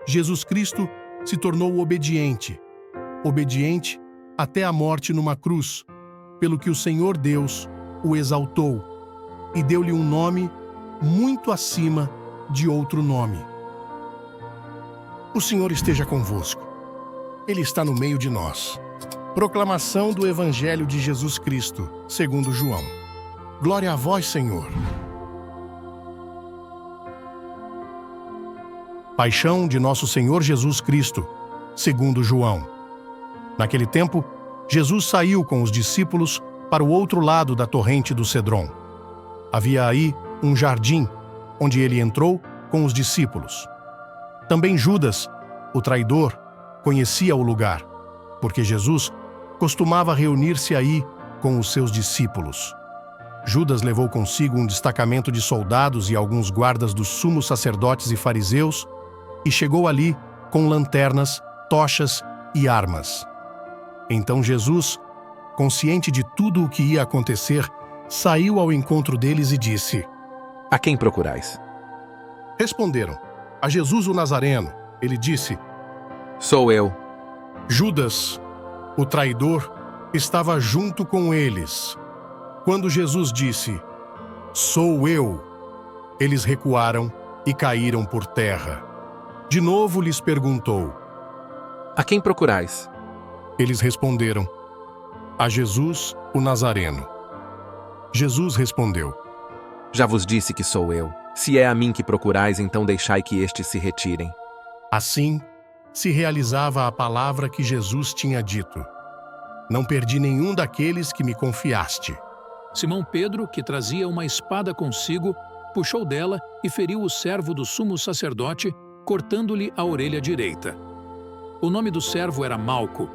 Jesus Cristo se tornou obediente até a morte numa cruz, pelo que o Senhor Deus o exaltou e deu-lhe um nome muito acima de outro nome. O Senhor esteja convosco. Ele está no meio de nós. Proclamação do Evangelho de Jesus Cristo, segundo João. Glória a vós, Senhor. Paixão de nosso Senhor Jesus Cristo, segundo João. Naquele tempo, Jesus saiu com os discípulos para o outro lado da torrente do Cedron. Havia aí um jardim, onde ele entrou com os discípulos. Também Judas, o traidor, conhecia o lugar, porque Jesus costumava reunir-se aí com os seus discípulos. Judas levou consigo um destacamento de soldados e alguns guardas dos sumos sacerdotes e fariseus e chegou ali com lanternas, tochas e armas. Então Jesus, consciente de tudo o que ia acontecer, saiu ao encontro deles e disse: A quem procurais? Responderam: A Jesus o Nazareno. Ele disse: Sou eu. Judas, o traidor, estava junto com eles. Quando Jesus disse: Sou eu, eles recuaram e caíram por terra. De novo lhes perguntou: A quem procurais? Eles responderam: A Jesus o Nazareno. Jesus respondeu: Já vos disse que sou eu. Se é a mim que procurais, então deixai que estes se retirem. Assim se realizava a palavra que Jesus tinha dito: Não perdi nenhum daqueles que me confiaste. Simão Pedro, que trazia uma espada consigo, puxou dela e feriu o servo do sumo sacerdote, cortando-lhe a orelha direita. O nome do servo era Malco.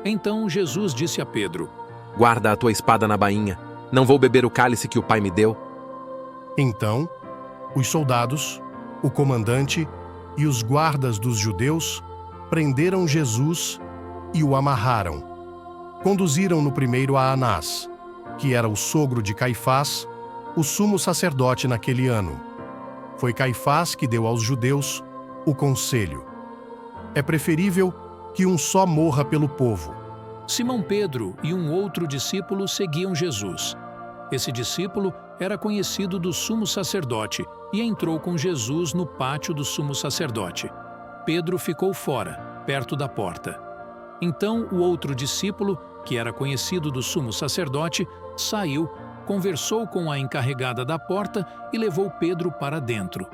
Então Jesus disse a Pedro: Guarda a tua espada na bainha. Não vou beber o cálice que o Pai me deu. Então, os soldados, o comandante e os guardas dos judeus prenderam Jesus e o amarraram. Conduziram-no primeiro a Anás, que era o sogro de Caifás, o sumo sacerdote naquele ano. Foi Caifás que deu aos judeus o conselho: É preferível que um só morra pelo povo. Simão Pedro e um outro discípulo seguiam Jesus. Esse discípulo era conhecido do sumo sacerdote e entrou com Jesus no pátio do sumo sacerdote. Pedro ficou fora, perto da porta. Então o outro discípulo, que era conhecido do sumo sacerdote, saiu, conversou com a encarregada da porta e levou Pedro para dentro.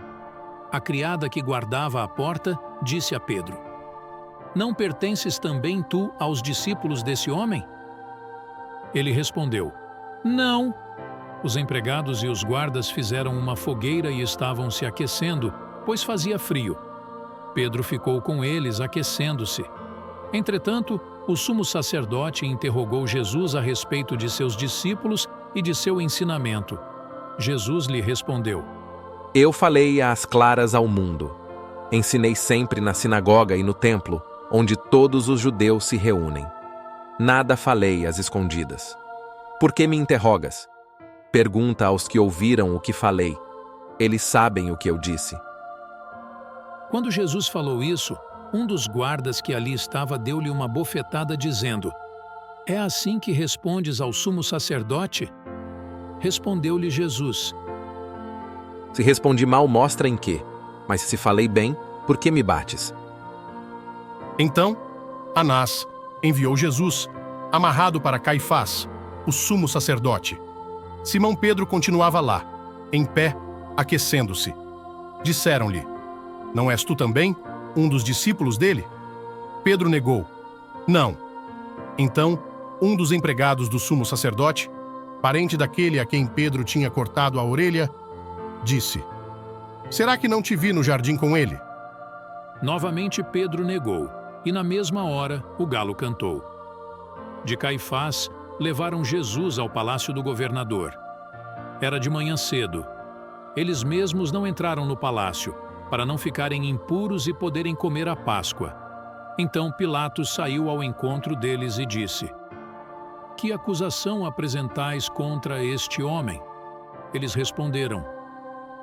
A criada que guardava a porta disse a Pedro: Não pertences também tu aos discípulos desse homem? Ele respondeu: Não. Os empregados e os guardas fizeram uma fogueira e estavam se aquecendo, pois fazia frio. Pedro ficou com eles, aquecendo-se. Entretanto, o sumo sacerdote interrogou Jesus a respeito de seus discípulos e de seu ensinamento. Jesus lhe respondeu: Eu falei às claras ao mundo. Ensinei sempre na sinagoga e no templo, onde todos os judeus se reúnem. Nada falei às escondidas. Por que me interrogas? Pergunta aos que ouviram o que falei. Eles sabem o que eu disse. Quando Jesus falou isso, um dos guardas que ali estava deu-lhe uma bofetada, dizendo: É assim que respondes ao sumo sacerdote? Respondeu-lhe Jesus: Se respondi mal, mostra em quê. Mas se falei bem, por que me bates? Então, Anás enviou Jesus, amarrado para Caifás, o sumo sacerdote. Simão Pedro continuava lá, em pé, aquecendo-se. Disseram-lhe: Não és tu também um dos discípulos dele? Pedro negou: Não. Então, um dos empregados do sumo sacerdote, parente daquele a quem Pedro tinha cortado a orelha, disse: Será que não te vi no jardim com ele? Novamente Pedro negou, e na mesma hora o galo cantou. De Caifás, levaram Jesus ao palácio do governador. Era de manhã cedo. Eles mesmos não entraram no palácio, para não ficarem impuros e poderem comer a Páscoa. Então Pilatos saiu ao encontro deles e disse: Que acusação apresentais contra este homem? Eles responderam: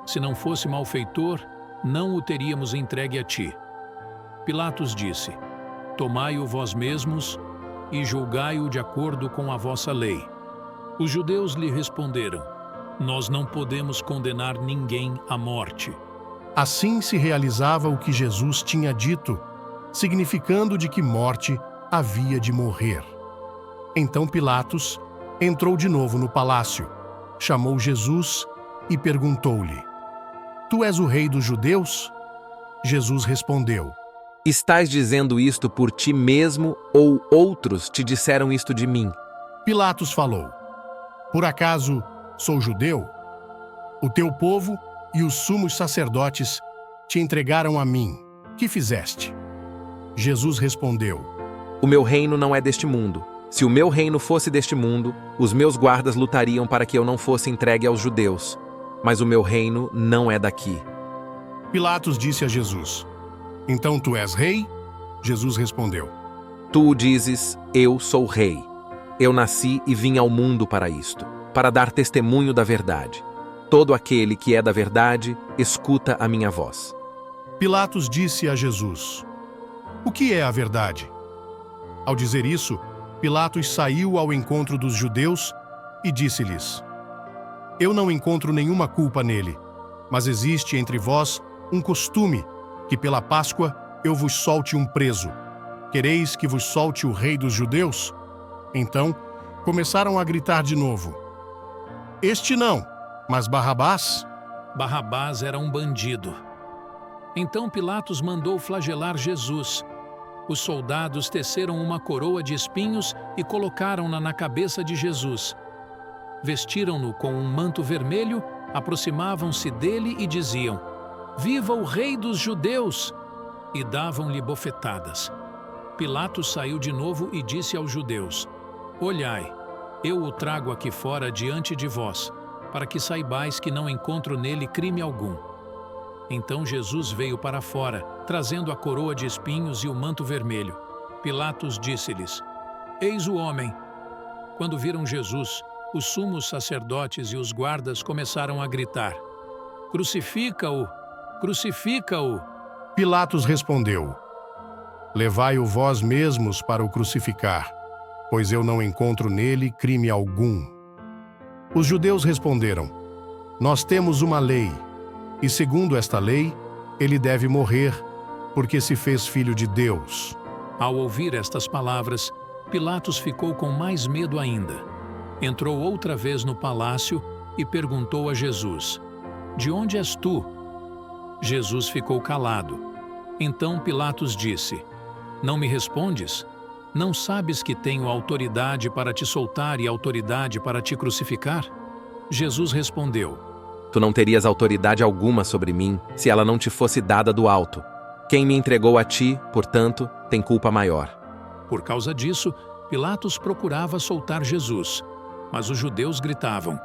Se não fosse malfeitor, não o teríamos entregue a ti. Pilatos disse: Tomai-o vós mesmos e julgai-o de acordo com a vossa lei. Os judeus lhe responderam: Nós não podemos condenar ninguém à morte. Assim se realizava o que Jesus tinha dito, significando de que morte havia de morrer. Então Pilatos entrou de novo no palácio, chamou Jesus e perguntou-lhe: Tu és o rei dos judeus? Jesus respondeu: Estás dizendo isto por ti mesmo ou outros te disseram isto de mim? Pilatos falou: Por acaso sou judeu? O teu povo e os sumos sacerdotes te entregaram a mim. Que fizeste? Jesus respondeu: O meu reino não é deste mundo. Se o meu reino fosse deste mundo, os meus guardas lutariam para que eu não fosse entregue aos judeus. Mas o meu reino não é daqui. Pilatos disse a Jesus: Então tu és rei? Jesus respondeu: Tu dizes, eu sou rei. Eu nasci e vim ao mundo para isto, para dar testemunho da verdade. Todo aquele que é da verdade, escuta a minha voz. Pilatos disse a Jesus: O que é a verdade? Ao dizer isso, Pilatos saiu ao encontro dos judeus e disse-lhes: Eu não encontro nenhuma culpa nele, mas existe entre vós um costume que pela Páscoa eu vos solte um preso. Quereis que vos solte o rei dos judeus? Então começaram a gritar de novo: Este não, mas Barrabás? Barrabás era um bandido. Então Pilatos mandou flagelar Jesus. Os soldados teceram uma coroa de espinhos e colocaram-na na cabeça de Jesus. Vestiram-no com um manto vermelho, aproximavam-se dele e diziam: Viva o rei dos judeus! E davam-lhe bofetadas. Pilatos saiu de novo e disse aos judeus: Olhai, eu o trago aqui fora diante de vós, para que saibais que não encontro nele crime algum. Então Jesus veio para fora, trazendo a coroa de espinhos e o manto vermelho. Pilatos disse-lhes: Eis o homem. Quando viram Jesus, os sumos sacerdotes e os guardas começaram a gritar: Crucifica-o! Crucifica-o! Pilatos respondeu: Levai-o vós mesmos para o crucificar, pois eu não encontro nele crime algum. Os judeus responderam: Nós temos uma lei, e segundo esta lei, ele deve morrer, porque se fez filho de Deus. Ao ouvir estas palavras, Pilatos ficou com mais medo ainda. Entrou outra vez no palácio e perguntou a Jesus: De onde és tu? Jesus ficou calado. Então Pilatos disse: Não me respondes? Não sabes que tenho autoridade para te soltar e autoridade para te crucificar? Jesus respondeu: Tu não terias autoridade alguma sobre mim se ela não te fosse dada do alto. Quem me entregou a ti, portanto, tem culpa maior. Por causa disso, Pilatos procurava soltar Jesus, mas os judeus gritavam: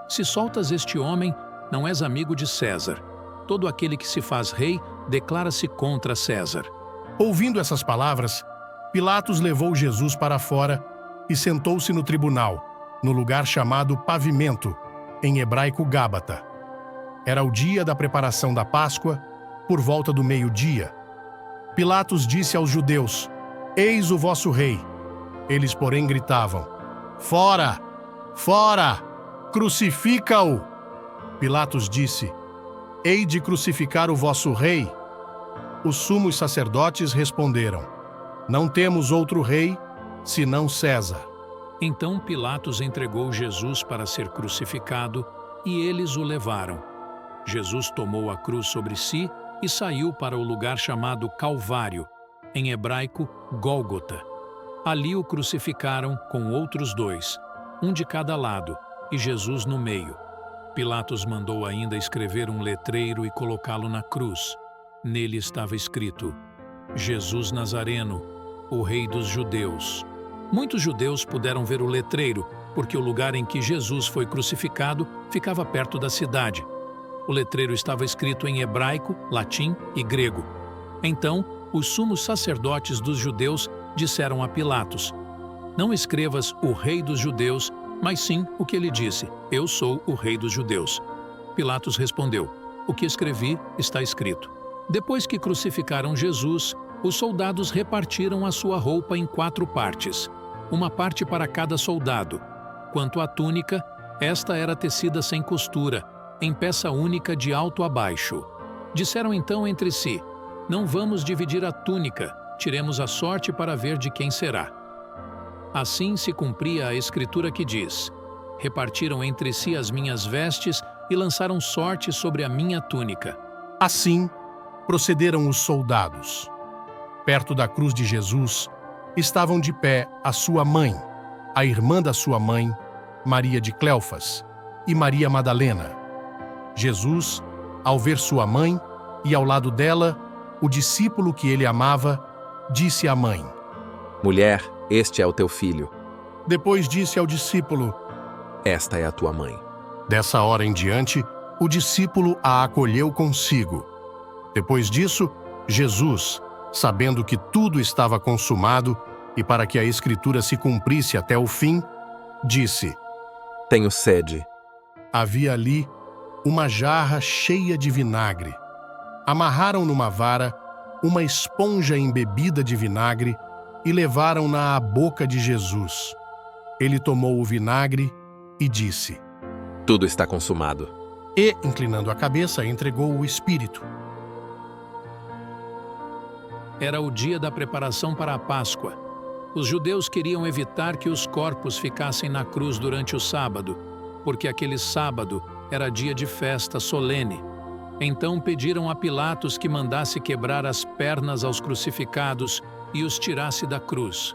Se soltas este homem, não és amigo de César. Todo aquele que se faz rei declara-se contra César. Ouvindo essas palavras, Pilatos levou Jesus para fora e sentou-se no tribunal, no lugar chamado Pavimento, em hebraico Gábata. Era o dia da preparação da Páscoa, por volta do meio-dia. Pilatos disse aos judeus: Eis o vosso rei. Eles, porém, gritavam: Fora! Fora! Crucifica-o! Pilatos disse: Hei de crucificar o vosso rei? Os sumos sacerdotes responderam: Não temos outro rei, senão César. Então Pilatos entregou Jesus para ser crucificado e eles o levaram. Jesus tomou a cruz sobre si e saiu para o lugar chamado Calvário, em hebraico Gólgota. Ali o crucificaram com outros dois, um de cada lado, e Jesus no meio. Pilatos mandou ainda escrever um letreiro e colocá-lo na cruz. Nele estava escrito: Jesus Nazareno, o Rei dos Judeus. Muitos judeus puderam ver o letreiro, porque o lugar em que Jesus foi crucificado ficava perto da cidade. O letreiro estava escrito em hebraico, latim e grego. Então, os sumos sacerdotes dos judeus disseram a Pilatos: Não escrevas o Rei dos Judeus, mas sim o que ele disse: Eu sou o Rei dos Judeus. Pilatos respondeu: O que escrevi está escrito. Depois que crucificaram Jesus, Os soldados repartiram a sua roupa em 4 partes, uma parte para cada soldado. Quanto à túnica, esta era tecida sem costura, em peça única de alto a baixo. Disseram então entre si: não vamos dividir a túnica, tiremos a sorte para ver de quem será. Assim se cumpria a escritura que diz: repartiram entre si as minhas vestes e lançaram sorte sobre a minha túnica. Assim procederam os soldados. Perto da cruz de Jesus estavam de pé a sua mãe, a irmã da sua mãe, Maria de Cleofas, e Maria Madalena. Jesus, ao ver sua mãe e ao lado dela o discípulo que ele amava, disse à mãe: Mulher, este é o teu filho. Depois disse ao discípulo: Esta é a tua mãe. Dessa hora em diante, o discípulo a acolheu consigo. Depois disso, Jesus, sabendo que tudo estava consumado e para que a Escritura se cumprisse até o fim, disse: Tenho sede. Havia ali uma jarra cheia de vinagre. Amarraram numa vara uma esponja embebida de vinagre e levaram-na à boca de Jesus. Ele tomou o vinagre e disse: Tudo está consumado. E, inclinando a cabeça, entregou o Espírito. Era o dia da preparação para a Páscoa. Os judeus queriam evitar que os corpos ficassem na cruz durante o sábado, porque aquele sábado era dia de festa solene. Então pediram a Pilatos que mandasse quebrar as pernas aos crucificados e os tirasse da cruz.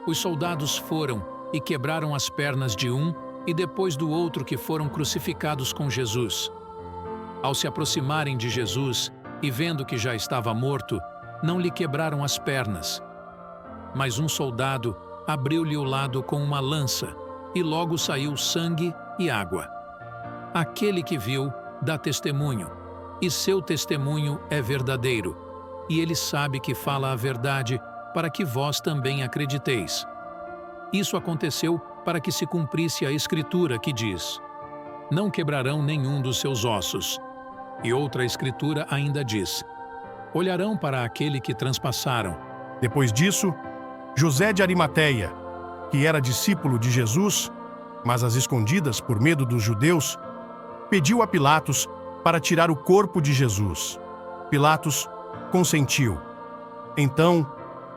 Os soldados foram e quebraram as pernas de um e depois do outro que foram crucificados com Jesus. Ao se aproximarem de Jesus e vendo que já estava morto, não lhe quebraram as pernas. Mas um soldado abriu-lhe o lado com uma lança e logo saiu sangue e água. Aquele que viu dá testemunho, e seu testemunho é verdadeiro, e ele sabe que fala a verdade para que vós também acrediteis. Isso aconteceu para que se cumprisse a Escritura que diz: não quebrarão nenhum dos seus ossos. E outra Escritura ainda diz: olharão para aquele que transpassaram. Depois disso, José de Arimateia, que era discípulo de Jesus, mas às escondidas por medo dos judeus, pediu a Pilatos para tirar o corpo de Jesus. Pilatos consentiu. Então,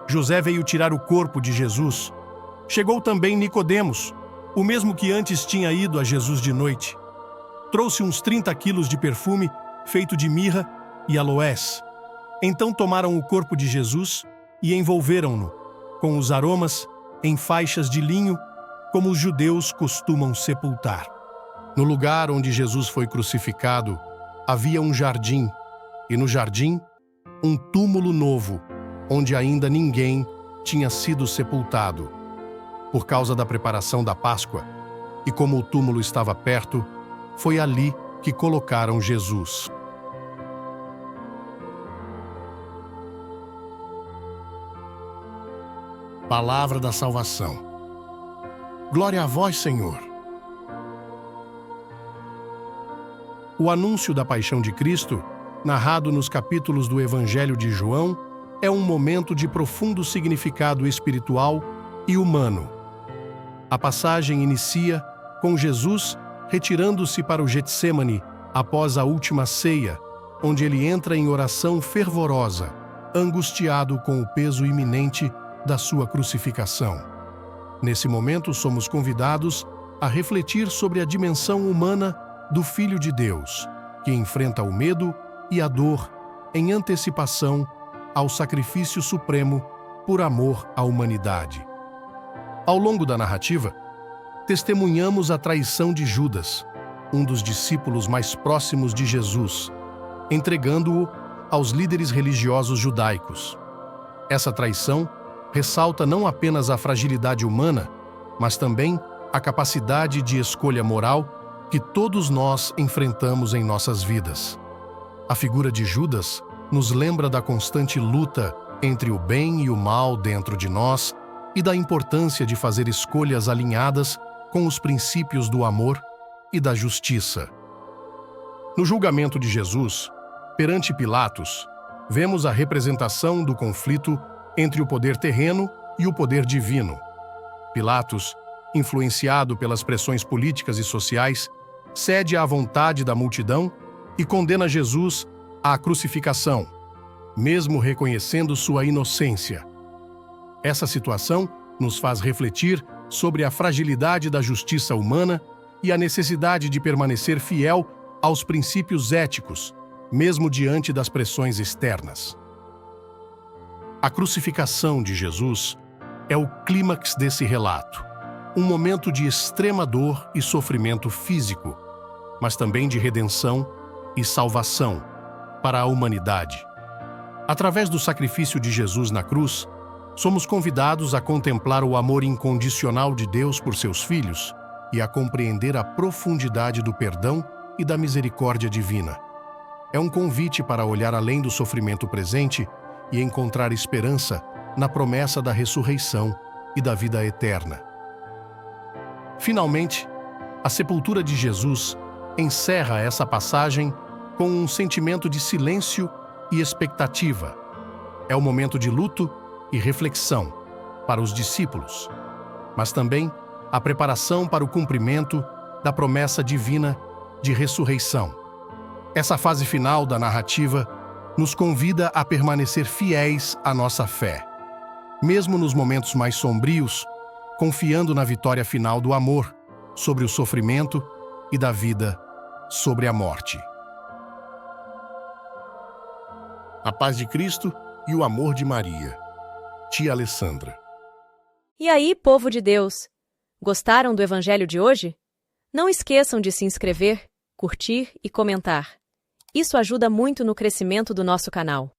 José veio tirar o corpo de Jesus. Chegou também Nicodemos, o mesmo que antes tinha ido a Jesus de noite. Trouxe uns 30 quilos de perfume feito de mirra e aloés. Então tomaram o corpo de Jesus e envolveram-no, com os aromas, em faixas de linho, como os judeus costumam sepultar. No lugar onde Jesus foi crucificado, havia um jardim, e no jardim, um túmulo novo, onde ainda ninguém tinha sido sepultado. Por causa da preparação da Páscoa, e como o túmulo estava perto, foi ali que colocaram Jesus. Palavra da salvação. Glória a vós, Senhor. O anúncio da paixão de Cristo, narrado nos capítulos do Evangelho de João, é um momento de profundo significado espiritual e humano. A passagem inicia com Jesus retirando-se para o Getsêmani após a última ceia, onde ele entra em oração fervorosa, angustiado com o peso iminente da sua crucificação. Nesse momento, somos convidados a refletir sobre a dimensão humana do Filho de Deus, que enfrenta o medo e a dor em antecipação ao sacrifício supremo por amor à humanidade. Ao longo da narrativa, testemunhamos a traição de Judas, um dos discípulos mais próximos de Jesus, entregando-o aos líderes religiosos judaicos. Essa traição ressalta não apenas a fragilidade humana, mas também a capacidade de escolha moral que todos nós enfrentamos em nossas vidas. A figura de Judas nos lembra da constante luta entre o bem e o mal dentro de nós e da importância de fazer escolhas alinhadas com os princípios do amor e da justiça. No julgamento de Jesus, perante Pilatos, vemos a representação do conflito entre o poder terreno e o poder divino. Pilatos, influenciado pelas pressões políticas e sociais, cede à vontade da multidão e condena Jesus à crucificação, mesmo reconhecendo sua inocência. Essa situação nos faz refletir sobre a fragilidade da justiça humana e a necessidade de permanecer fiel aos princípios éticos, mesmo diante das pressões externas. A crucificação de Jesus é o clímax desse relato, um momento de extrema dor e sofrimento físico, mas também de redenção e salvação para a humanidade. Através do sacrifício de Jesus na cruz, somos convidados a contemplar o amor incondicional de Deus por seus filhos e a compreender a profundidade do perdão e da misericórdia divina. É um convite para olhar além do sofrimento presente e encontrar esperança na promessa da ressurreição e da vida eterna. Finalmente, a sepultura de Jesus encerra essa passagem com um sentimento de silêncio e expectativa. É um momento de luto e reflexão para os discípulos, mas também a preparação para o cumprimento da promessa divina de ressurreição. Essa fase final da narrativa nos convida a permanecer fiéis à nossa fé, mesmo nos momentos mais sombrios, confiando na vitória final do amor sobre o sofrimento e da vida sobre a morte. A paz de Cristo e o amor de Maria. Tia Alessandra. E aí, povo de Deus? Gostaram do Evangelho de hoje? Não esqueçam de se inscrever, curtir e comentar. Isso ajuda muito no crescimento do nosso canal.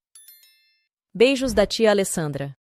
Beijos da tia Alessandra.